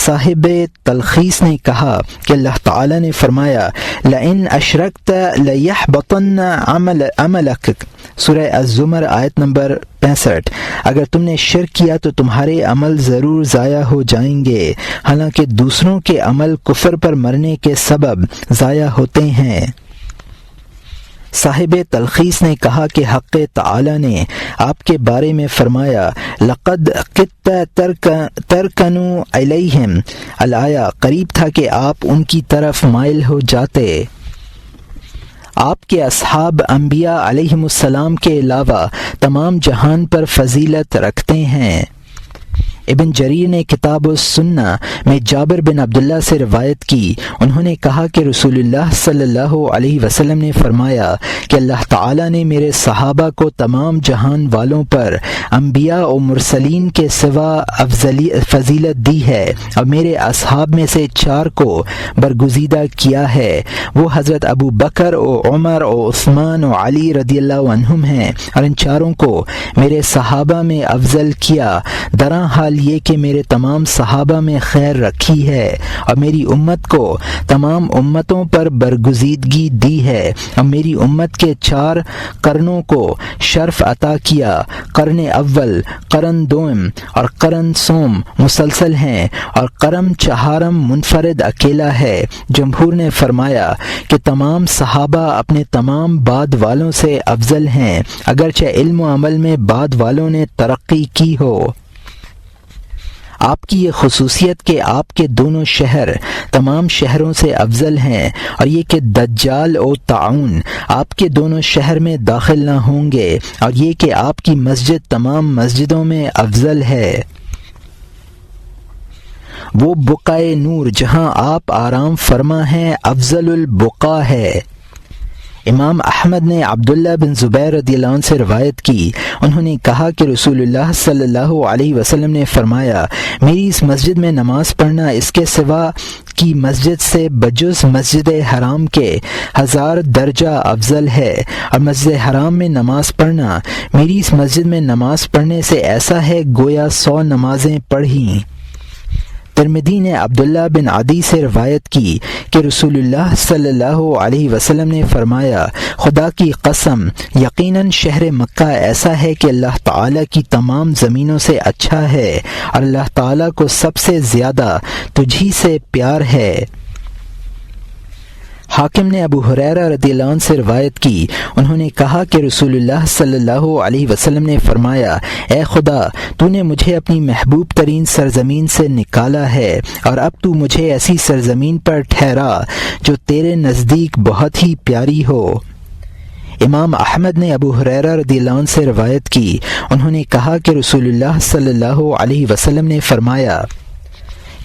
S1: صاحب تلخیص نے کہا کہ اللہ تعالی نے فرمایا لئن اشرکت لیحبطن عملک، سورہ الزمر آیت نمبر 65۔ اگر تم نے شرک کیا تو تمہارے عمل ضرور ضائع ہو جائیں گے، حالانکہ دوسروں کے عمل کفر پر مرنے کے سبب ضائع ہوتے ہیں۔ صاحب تلخیص نے کہا کہ حق تعالی نے آپ کے بارے میں فرمایا لقد قدت ترکنوا الیہم، الآیہ قریب تھا کہ آپ ان کی طرف مائل ہو جاتے۔ آپ کے اصحاب انبیاء علیہم السلام کے علاوہ تمام جہان پر فضیلت رکھتے ہیں۔ ابن جریر نے کتاب السنہ میں جابر بن عبداللہ سے روایت کی، انہوں نے کہا کہ رسول اللہ صلی اللہ علیہ وسلم نے فرمایا کہ اللہ تعالی نے میرے صحابہ کو تمام جہان والوں پر انبیاء و مرسلین کے سوا فضیلت دی ہے، اور میرے اصحاب میں سے 4 کو برگزیدہ کیا ہے، وہ حضرت ابو بکر و عمر و عثمان و علی رضی اللہ عنہم ہیں، اور ان 4 کو میرے صحابہ میں افضل کیا، درا حال یہ کہ میرے تمام صحابہ میں خیر رکھی ہے، اور میری امت کو تمام امتوں پر برگزیدگی دی ہے، اور میری امت کے 4 قرنوں کو شرف عطا کیا، قرن اول، قرن دوم اور قرن سوم مسلسل ہیں، اور قرن چہارم منفرد اکیلا ہے۔ جمہور نے فرمایا کہ تمام صحابہ اپنے تمام بعد والوں سے افضل ہیں، اگرچہ علم و عمل میں بعد والوں نے ترقی کی ہو۔ آپ کی یہ خصوصیت کہ آپ کے دونوں شہر تمام شہروں سے افضل ہیں، اور یہ کہ دجال و طاعون آپ کے دونوں شہر میں داخل نہ ہوں گے، اور یہ کہ آپ کی مسجد تمام مسجدوں میں افضل ہے۔ وہ بقائے نور جہاں آپ آرام فرما ہیں افضل البقا ہے۔ امام احمد نے عبداللہ بن زبیر رضی اللہ عنہ سے روایت کی، انہوں نے کہا کہ رسول اللہ صلی اللہ علیہ وسلم نے فرمایا میری اس مسجد میں نماز پڑھنا اس کے سوا کی مسجد سے بجز مسجد حرام کے 1000 درجہ افضل ہے، اور مسجد حرام میں نماز پڑھنا میری اس مسجد میں نماز پڑھنے سے ایسا ہے گویا 100 نمازیں پڑھیں۔ ترمذی نے عبداللہ بن عدی سے روایت کی کہ رسول اللہ صلی اللہ علیہ وسلم نے فرمایا خدا کی قسم یقیناً شہر مکہ ایسا ہے کہ اللہ تعالیٰ کی تمام زمینوں سے اچھا ہے، اور اللہ تعالیٰ کو سب سے زیادہ تجھی سے پیار ہے۔ حاکم نے ابو ہریرہ رضی اللہ عنہ سے روایت کی، انہوں نے کہا کہ رسول اللہ صلی اللہ علیہ وسلم نے فرمایا اے خدا تو نے مجھے اپنی محبوب ترین سرزمین سے نکالا ہے، اور اب تو مجھے ایسی سرزمین پر ٹھہرا جو تیرے نزدیک بہت ہی پیاری ہو۔ امام احمد نے ابو ہریرہ رضی اللہ عنہ سے روایت کی، انہوں نے کہا کہ رسول اللہ صلی اللہ علیہ وسلم نے فرمایا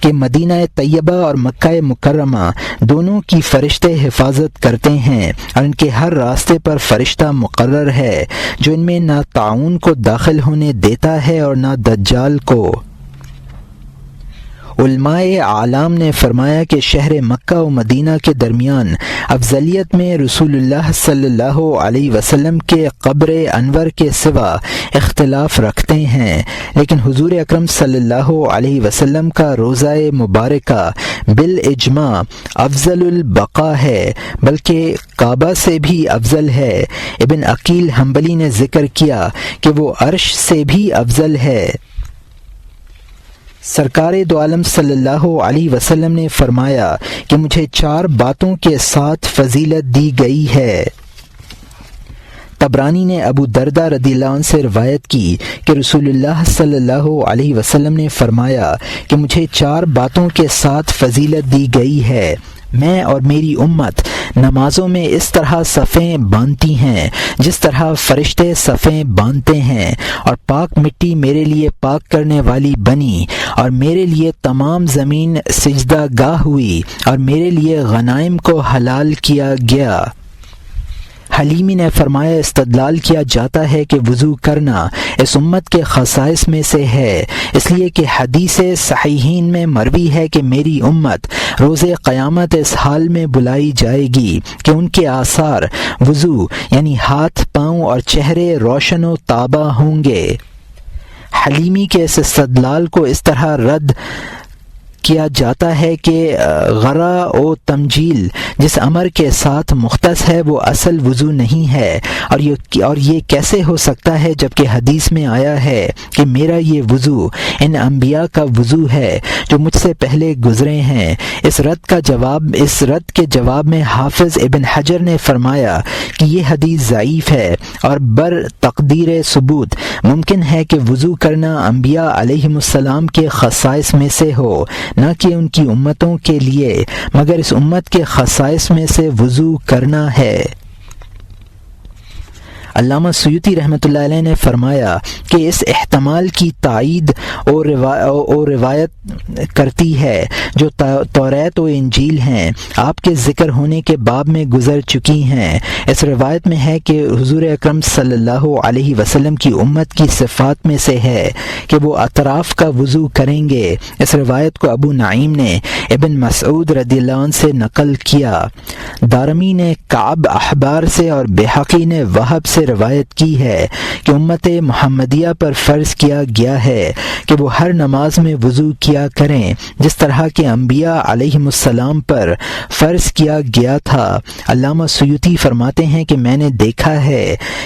S1: کہ مدینہ طیبہ اور مکہ مکرمہ دونوں کی فرشتے حفاظت کرتے ہیں، اور ان کے ہر راستے پر فرشتہ مقرر ہے جو ان میں نہ طاعون کو داخل ہونے دیتا ہے اور نہ دجال کو۔ علماء اعلام نے فرمایا کہ شہر مکہ و مدینہ کے درمیان افضلیت میں رسول اللہ صلی اللہ علیہ وسلم کے قبر انور کے سوا اختلاف رکھتے ہیں، لیکن حضور اکرم صلی اللہ علیہ وسلم کا روضہ مبارکہ بالاجماع افضل البقاء ہے، بلکہ کعبہ سے بھی افضل ہے۔ ابن عقیل حنبلی نے ذکر کیا کہ وہ عرش سے بھی افضل ہے۔ سرکار دو عالم صلی اللہ علیہ وسلم نے فرمایا کہ مجھے 4 باتوں کے ساتھ فضیلت دی گئی ہے: طبرانی نے ابو دردہ رضی اللہ عنہ سے روایت کی کہ رسول اللہ صلی اللہ علیہ وسلم نے فرمایا کہ مجھے 4 باتوں کے ساتھ فضیلت دی گئی ہے۔ میں اور میری امت نمازوں میں اس طرح صفیں باندھتی ہیں جس طرح فرشتے صفیں باندھتے ہیں، اور پاک مٹی میرے لیے پاک کرنے والی بنی، اور میرے لیے تمام زمین سجدہ گاہ ہوئی، اور میرے لیے غنائم کو حلال کیا گیا۔ حلیمی نے فرمایا استدلال کیا جاتا ہے کہ وضو کرنا اس امت کے خصائص میں سے ہے، اس لیے کہ حدیث صحیحین میں مروی ہے کہ میری امت روز قیامت اس حال میں بلائی جائے گی کہ ان کے آثار وضو یعنی ہاتھ، پاؤں اور چہرے روشن و تابہ ہوں گے۔ حلیمی کے اس استدلال کو اس طرح رد کیا جاتا ہے کہ غرا و تمجیل جس امر کے ساتھ مختص ہے وہ اصل وضو نہیں ہے، اور یہ کیسے ہو سکتا ہے جبکہ حدیث میں آیا ہے کہ میرا یہ وضو ان انبیاء کا وضو ہے جو مجھ سے پہلے گزرے ہیں۔ اس رد کے جواب میں حافظ ابن حجر نے فرمایا کہ یہ حدیث ضعیف ہے، اور بر تقدیر ثبوت ممکن ہے کہ وضو کرنا انبیاء علیہم السلام کے خصائص میں سے ہو، نہ کہ ان کی امتوں کے لیے، مگر اس امت کے خصائص میں سے وضو کرنا ہے۔ علامہ سیوطی رحمۃ اللہ علیہ نے فرمایا کہ اس احتمال کی تائید اور روایت کرتی ہے جو توریت و انجیل ہیں آپ کے ذکر ہونے کے باب میں گزر چکی ہیں۔ اس روایت میں ہے کہ حضور اکرم صلی اللہ علیہ وسلم کی امت کی صفات میں سے ہے کہ وہ اطراف کا وضو کریں گے۔ اس روایت کو ابو نعیم نے ابن مسعود رضی اللہ عنہ سے نقل کیا۔ دارمی نے کعب احبار سے اور بحقی نے وہب سے روایت کی ہے کہ امت محمدیہ پر فرض کیا گیا ہے کہ وہ ہر نماز میں وضو کیا کریں جس طرح کے انبیاء علیہم السلام پر فرض کیا گیا تھا۔ علامہ سیوطی فرماتے ہیں کہ میں نے دیکھا ہے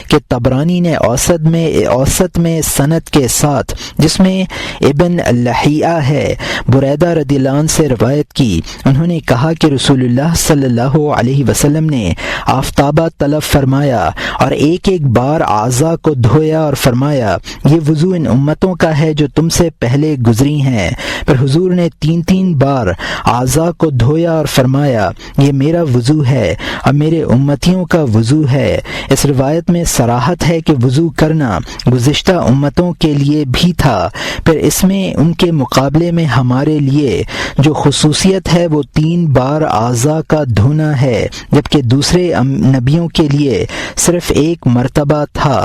S1: کہ طبرانی نے اوسط میں سند کے ساتھ جس میں ابن لہیعہ ہے بریدہ رضی اللہ عنہ سے روایت کی، انہوں نے کہا کہ رسول اللہ صلی اللہ علیہ وسلم نے آفتابہ طلب فرمایا اور ایک بار اعضاء کو دھویا اور فرمایا یہ وضو ان امتوں کا ہے جو تم سے پہلے گزری ہیں۔ پھر حضور نے 3 بار اعضاء کو دھویا اور فرمایا یہ میرا وضو ہے اور میرے امتیوں کا وضو ہے۔ اس روایت میں صراحت ہے کہ وضو کرنا گزشتہ امتوں کے لیے بھی تھا، پھر اس میں ان کے مقابلے میں ہمارے لیے جو خصوصیت ہے وہ 3 بار اعضاء کا دھونا ہے، جبکہ دوسرے نبیوں کے لیے صرف 1 مرتبہ تھا۔